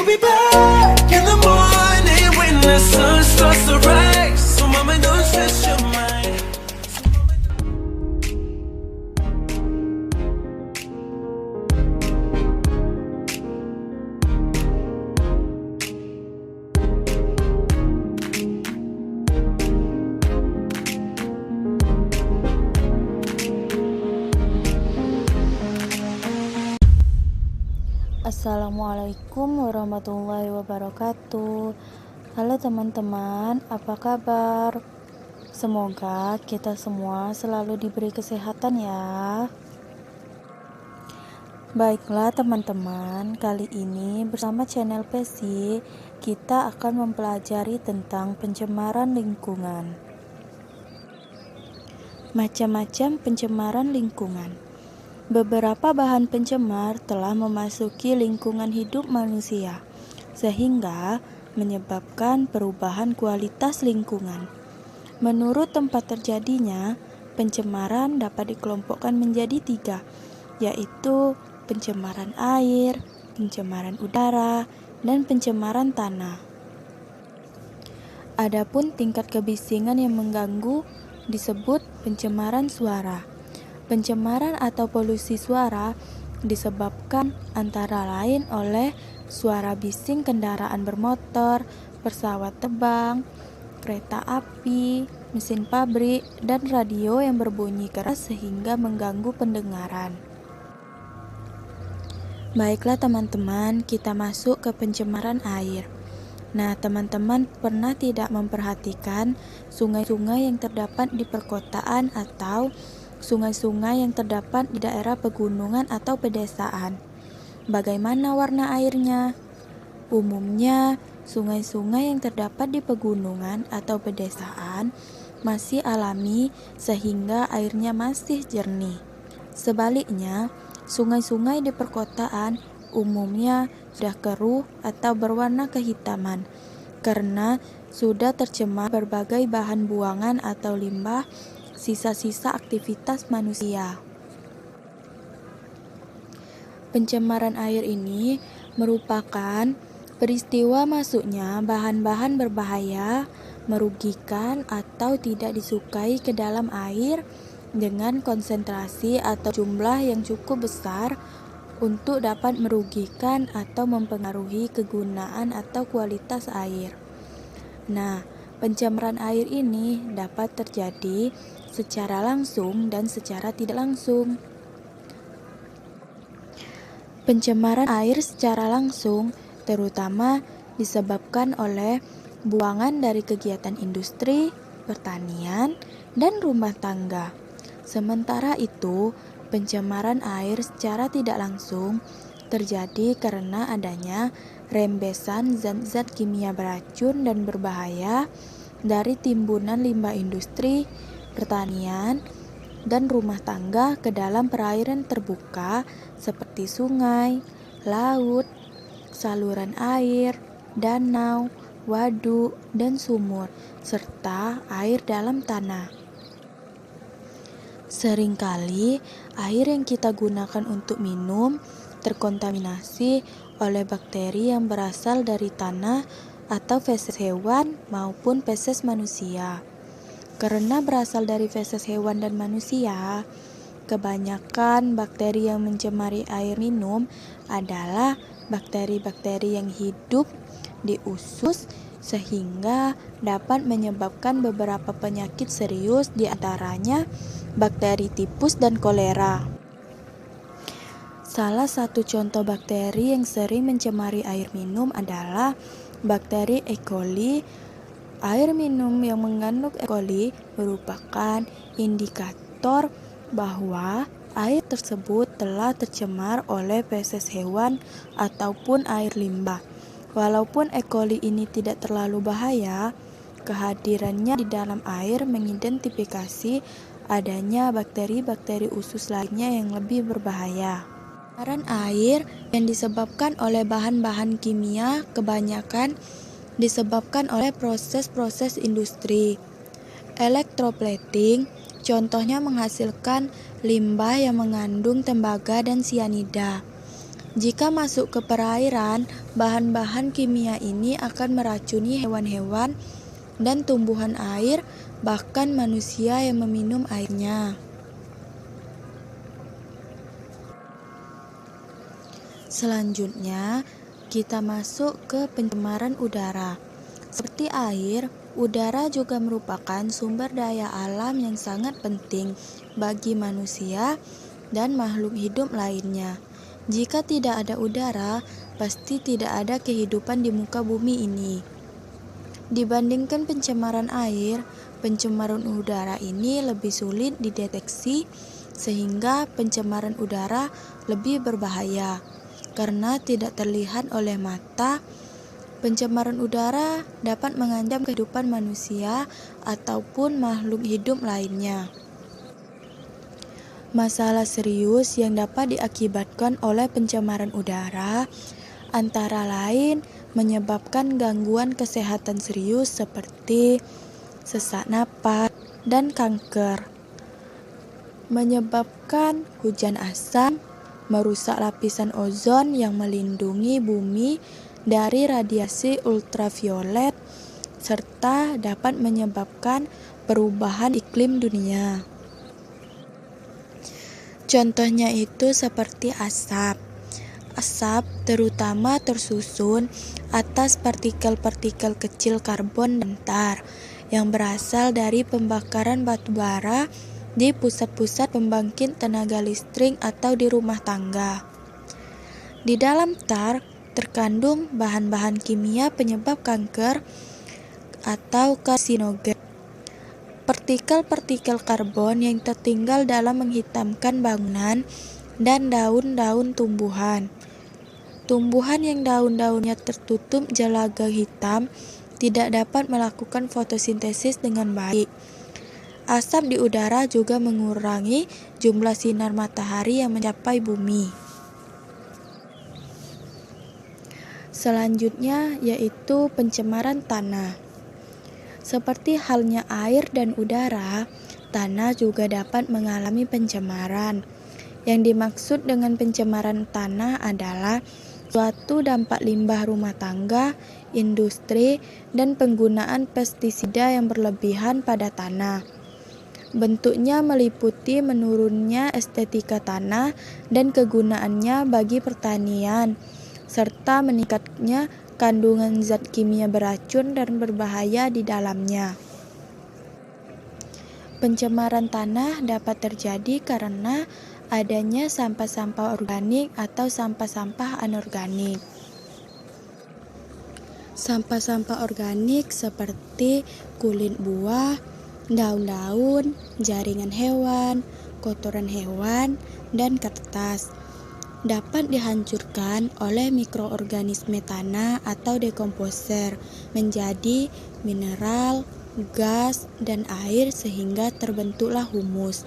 be back in the morning when the sun starts to rise. So mama, don't stress your mind. Assalamualaikum warahmatullahi wabarakatuh. Halo teman-teman, apa kabar? Semoga kita semua selalu diberi kesehatan ya. Baiklah teman-teman, kali ini bersama channel Pesi kita akan mempelajari tentang pencemaran lingkungan. Macam-macam pencemaran lingkungan. Beberapa bahan pencemar telah memasuki lingkungan hidup manusia, sehingga menyebabkan perubahan kualitas lingkungan. Menurut tempat terjadinya, pencemaran dapat dikelompokkan menjadi 3, yaitu pencemaran air, pencemaran udara, dan pencemaran tanah. Adapun tingkat kebisingan yang mengganggu disebut pencemaran suara. Pencemaran atau polusi suara disebabkan antara lain oleh suara bising kendaraan bermotor, pesawat terbang, kereta api, mesin pabrik, dan radio yang berbunyi keras sehingga mengganggu pendengaran. Baiklah teman-teman, kita masuk ke pencemaran air. Nah, teman-teman pernah tidak memperhatikan sungai-sungai yang terdapat di perkotaan atau sungai-sungai yang terdapat di daerah pegunungan atau pedesaan? Bagaimana warna airnya? Umumnya, sungai-sungai yang terdapat di pegunungan atau pedesaan masih alami sehingga airnya masih jernih. Sebaliknya, sungai-sungai di perkotaan umumnya sudah keruh atau berwarna kehitaman karena sudah tercemar berbagai bahan buangan atau limbah sisa-sisa aktivitas manusia. Pencemaran air ini merupakan peristiwa masuknya bahan-bahan berbahaya, merugikan atau tidak disukai ke dalam air dengan konsentrasi atau jumlah yang cukup besar untuk dapat merugikan atau mempengaruhi kegunaan atau kualitas air. Nah, pencemaran air ini dapat terjadi secara langsung dan secara tidak langsung. Pencemaran air secara langsung terutama disebabkan oleh buangan dari kegiatan industri, pertanian, dan rumah tangga. Sementara itu, pencemaran air secara tidak langsung terjadi karena adanya rembesan zat-zat kimia beracun dan berbahaya dari timbunan limbah industri, pertanian, dan rumah tangga ke dalam perairan terbuka seperti sungai, laut, saluran air, danau, waduk, dan sumur, serta air dalam tanah. Seringkali air yang kita gunakan untuk minum terkontaminasi oleh bakteri yang berasal dari tanah atau feses hewan maupun feses manusia. Karena berasal dari feses hewan dan manusia, kebanyakan bakteri yang mencemari air minum adalah bakteri-bakteri yang hidup di usus sehingga dapat menyebabkan beberapa penyakit serius, di antaranya bakteri tipus dan kolera. Salah satu contoh bakteri yang sering mencemari air minum adalah bakteri E. coli. Air minum yang mengandung E. coli merupakan indikator bahwa air tersebut telah tercemar oleh feses hewan ataupun air limbah. Walaupun E. coli ini tidak terlalu bahaya, kehadirannya di dalam air mengidentifikasi adanya bakteri-bakteri usus lainnya yang lebih berbahaya. Pencemaran air yang disebabkan oleh bahan-bahan kimia kebanyakan disebabkan oleh proses-proses industri. Electroplating contohnya menghasilkan limbah yang mengandung tembaga dan sianida. Jika masuk ke perairan, bahan-bahan kimia ini akan meracuni hewan-hewan dan tumbuhan air, bahkan manusia yang meminum airnya. Selanjutnya, kita masuk ke pencemaran udara. Seperti air, udara juga merupakan sumber daya alam yang sangat penting bagi manusia dan makhluk hidup lainnya. Jika tidak ada udara, pasti tidak ada kehidupan di muka bumi ini. Dibandingkan pencemaran air, pencemaran udara ini lebih sulit dideteksi, sehingga pencemaran udara lebih berbahaya karena tidak terlihat oleh mata. Pencemaran udara dapat mengancam kehidupan manusia ataupun makhluk hidup lainnya. Masalah serius yang dapat diakibatkan oleh pencemaran udara antara lain menyebabkan gangguan kesehatan serius seperti sesak napas dan kanker, menyebabkan hujan asam, merusak lapisan ozon yang melindungi bumi dari radiasi ultraviolet, serta dapat menyebabkan perubahan iklim dunia. Contohnya itu seperti asap. Asap terutama tersusun atas partikel-partikel kecil karbon datar yang berasal dari pembakaran batu bara di pusat-pusat pembangkit tenaga listrik atau di rumah tangga. Di dalam tar terkandung bahan-bahan kimia penyebab kanker atau karsinogen. Partikel-partikel karbon yang tertinggal dalam menghitamkan bangunan dan daun-daun tumbuhan. Tumbuhan yang daun-daunnya tertutup jalaga hitam tidak dapat melakukan fotosintesis dengan baik. Asap di udara juga mengurangi jumlah sinar matahari yang mencapai bumi. Selanjutnya yaitu pencemaran tanah. Seperti halnya air dan udara, tanah juga dapat mengalami pencemaran. Yang dimaksud dengan pencemaran tanah adalah suatu dampak limbah rumah tangga, industri, dan penggunaan pestisida yang berlebihan pada tanah. Bentuknya meliputi menurunnya estetika tanah dan kegunaannya bagi pertanian, serta meningkatnya kandungan zat kimia beracun dan berbahaya di dalamnya. Pencemaran tanah dapat terjadi karena adanya sampah-sampah organik atau sampah-sampah anorganik. Sampah-sampah organik seperti kulit buah, daun-daun, jaringan hewan, kotoran hewan, dan kertas dapat dihancurkan oleh mikroorganisme tanah atau dekomposer menjadi mineral, gas, dan air sehingga terbentuklah humus.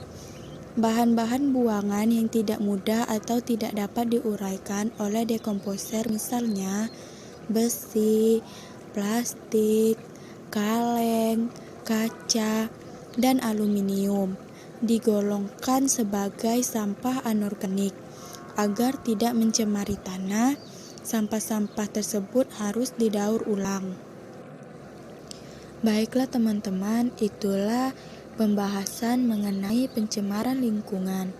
Bahan-bahan buangan yang tidak mudah atau tidak dapat diuraikan oleh dekomposer misalnya besi, plastik, kaleng, kaca, dan aluminium digolongkan sebagai sampah anorganik. Agar tidak mencemari tanah, sampah-sampah tersebut harus didaur ulang. Baiklah teman-teman, itulah pembahasan mengenai pencemaran lingkungan.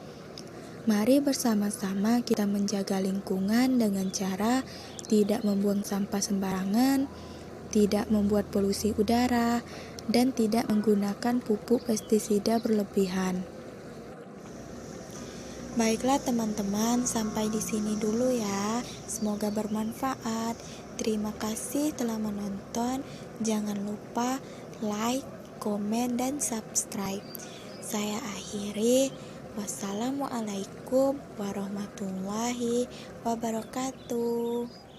Mari bersama-sama kita menjaga lingkungan dengan cara tidak membuang sampah sembarangan, tidak membuat polusi udara, dan tidak menggunakan pupuk pestisida berlebihan. Baiklah teman-teman, sampai di sini dulu ya. Semoga bermanfaat. Terima kasih telah menonton. Jangan lupa like, komen, dan subscribe. Saya akhiri. Wassalamualaikum warahmatullahi wabarakatuh.